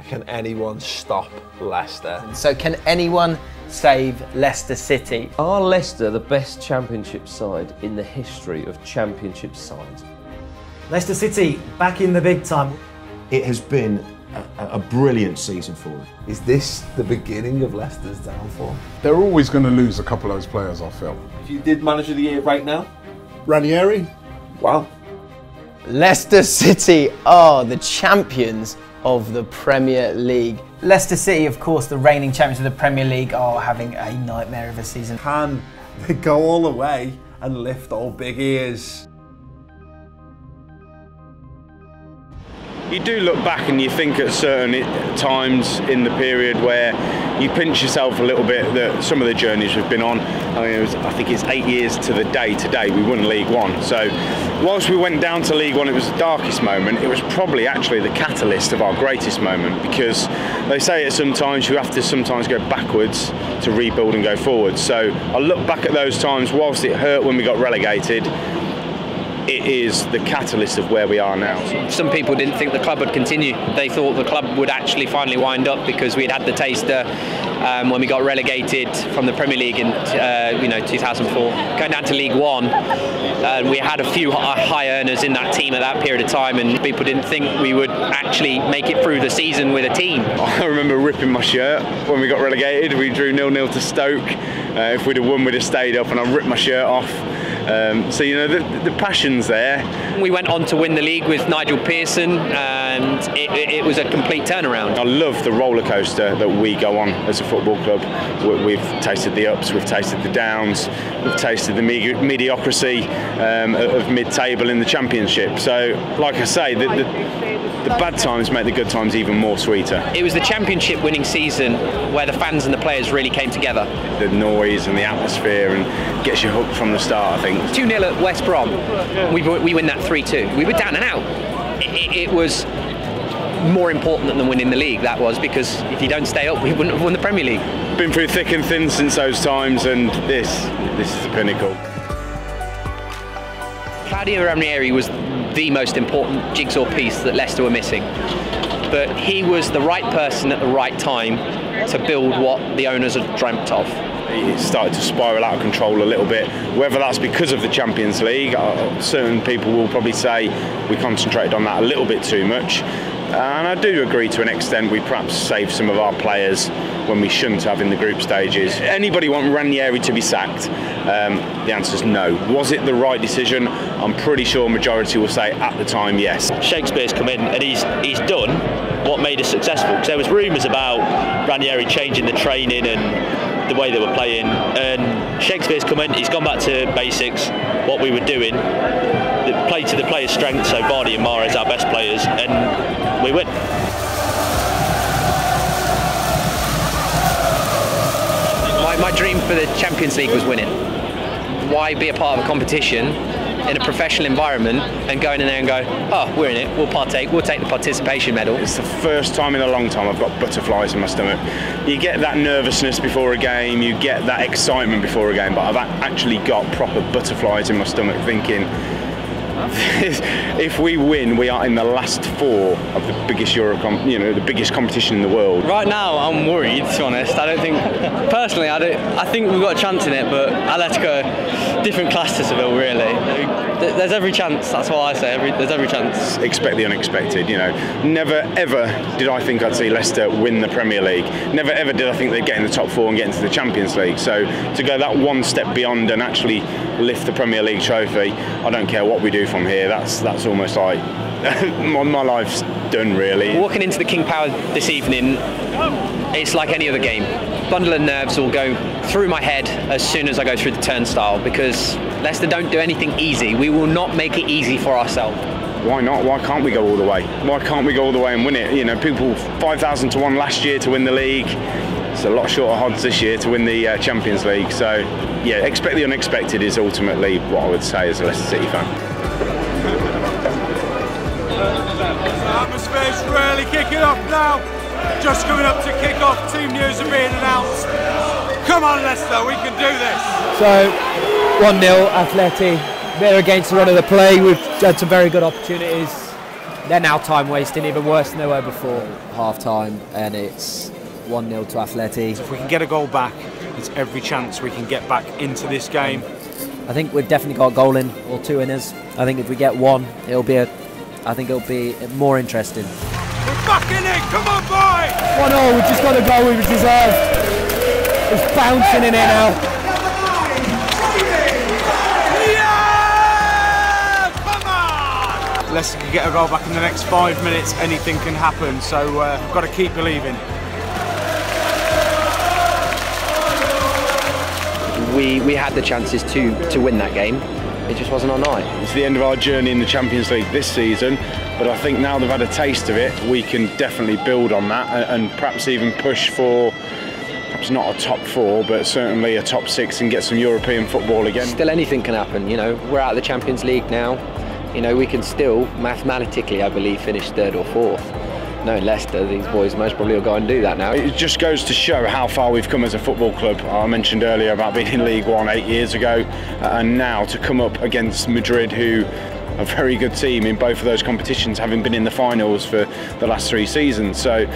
Can anyone stop Leicester? So can anyone save Leicester City? Are Leicester the best championship side in the history of championship sides? Leicester City back in the big time. It has been a brilliant season for them. Is this the beginning of Leicester's downfall? They're always going to lose a couple of those players, I feel. If you did Manager of the Year right now? Ranieri? Wow. Leicester City are the champions of the Premier League. Leicester City, of course, the reigning champions of the Premier League, are having a nightmare of a season. Can they go all the way and lift all big ears? You do look back and you think at certain times in the period where you pinch yourself a little bit that some of the journeys we've been on. I think it's 8 years to the day today we won League One. So whilst we went down to League One, it was the darkest moment. It was probably actually the catalyst of our greatest moment, because they say it sometimes you have to sometimes go backwards to rebuild and go forward. So I look back at those times. Whilst it hurt when we got relegated, it is the catalyst of where we are now. Some people didn't think the club would continue. They thought the club would actually finally wind up, because we'd had the taster when we got relegated from the Premier League in 2004. Going down to League One, we had a few high earners in that team at that period of time, and people didn't think we would actually make it through the season with a team. I remember ripping my shirt when we got relegated. We drew 0-0 to Stoke. If we'd have won, we'd have stayed up, and I ripped my shirt off. So you know, the passion's there. We went on to win the league with Nigel Pearson, and it was a complete turnaround. I love the roller coaster that we go on as a football club. We've tasted the ups, we've tasted the downs, we've tasted the mediocrity of mid-table in the Championship. So, like I say, the bad times make the good times even more sweeter. It was the Championship winning season where the fans and the players really came together. The noise and the atmosphere and gets you hooked from the start, I think. 2-0 at West Brom, we win that 3-2. We were down and out. It was more important than winning the league, that was, because if you don't stay up, we wouldn't have won the Premier League. Been through thick and thin since those times, and this is the pinnacle. Claudio Ranieri was the most important jigsaw piece that Leicester were missing, but he was the right person at the right time to build what the owners had dreamt of. It started to spiral out of control a little bit, whether that's because of the Champions League. Certain people will probably say we concentrated on that a little bit too much, and I do agree to an extent. We perhaps saved some of our players when we shouldn't have in the group stages. Anybody want Ranieri to be sacked? The answer is no. Was it the right decision? I'm pretty sure majority will say at the time yes. Shakespeare's come in and he's done what made us successful, because there was rumours about Ranieri changing the training and the way they were playing, and Shakespeare's come in, he's gone back to basics, what we were doing, play to the players' strengths, so Vardy and Mahrez our best players, and we win. My dream for the Champions League was winning. Why be a part of a competition in a professional environment and going in there and go, oh, we're in it, we'll partake, we'll take the participation medal. It's the first time in a long time I've got butterflies in my stomach. You get that nervousness before a game, you get that excitement before a game, but I've actually got proper butterflies in my stomach thinking, if we win, we are in the last four of the biggest the biggest competition in the world. Right now, I'm worried. To be honest, I don't think. Personally, I think we've got a chance in it, but Atletico, different class to Seville, really. There's every chance. That's what I say. There's every chance. Expect the unexpected. You know, never ever did I think I'd see Leicester win the Premier League. Never ever did I think they'd get in the top four and get into the Champions League. So to go that one step beyond and actually lift the Premier League trophy, I don't care what we do from here. That's almost like my life's done, really. Walking into the King Power this evening, it's like any other game. Bundle of nerves will go through my head as soon as I go through the turnstile, because Leicester don't do anything easy. We will not make it easy for ourselves. Why not? Why can't we go all the way? Why can't we go all the way and win it? You know, people 5,000 to 1 last year to win the league. It's a lot shorter odds this year to win the Champions League. So, yeah, expect the unexpected is ultimately what I would say as a Leicester City fan. The atmosphere's really kicking off now. Just coming up to kick off, team news are being announced. Come on Leicester, we can do this. So 1-0 Atleti. They're against the run of the play. We've had some very good opportunities. they're now time wasting even worse than they were before. Half time and it's 1-0 to Atleti. If we can get a goal back, there's every chance we can get back into this game. I think we've definitely got a goal in or two in us. I think if we get one, it'll be more interesting. We're back in it, come on boy! 1-0, we've just got a goal we deserve. It's bouncing in here now. Yeah! Come on! Leicester can get a goal back in the next 5 minutes, anything can happen, so we've got to keep believing. We had the chances to win that game. It just wasn't our night. It's the end of our journey in the Champions League this season, but I think now they've had a taste of it, we can definitely build on that and perhaps even push for, perhaps not a top 4, but certainly a top 6 and get some European football again. Still anything can happen, you know. We're out of the Champions League now. You know, we can still, mathematically, I believe, finish 3rd or 4th. No, Leicester, these boys most probably will go and do that now. It just goes to show how far we've come as a football club. I mentioned earlier about being in League One 8 years ago, and now to come up against Madrid, who are a very good team in both of those competitions, having been in the finals for the last 3 seasons. So,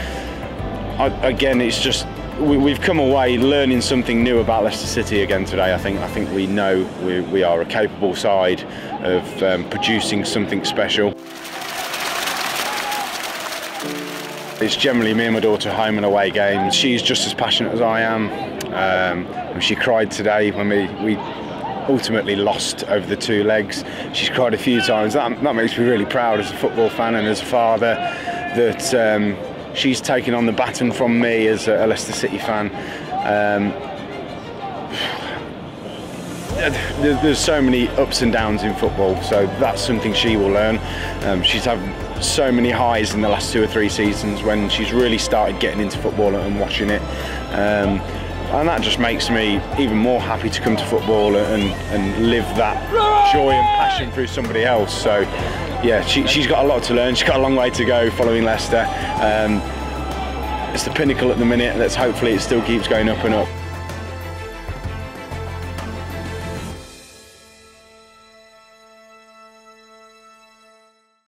again, it's just, we've come away learning something new about Leicester City again today. I think we know we are a capable side of producing something special. It's generally me and my daughter home and away games. She's just as passionate as I am. And she cried today when we ultimately lost over the 2 legs. She's cried a few times. That makes me really proud as a football fan and as a father that she's taken on the baton from me as a Leicester City fan. There's so many ups and downs in football, so that's something she will learn. She's had so many highs in the last 2 or 3 seasons when she's really started getting into football and watching it, and that just makes me even more happy to come to football and live that joy and passion through somebody else. So yeah, she's got a lot to learn. She's got a long way to go following Leicester. It's the pinnacle at the minute. Hopefully it still keeps going up and up.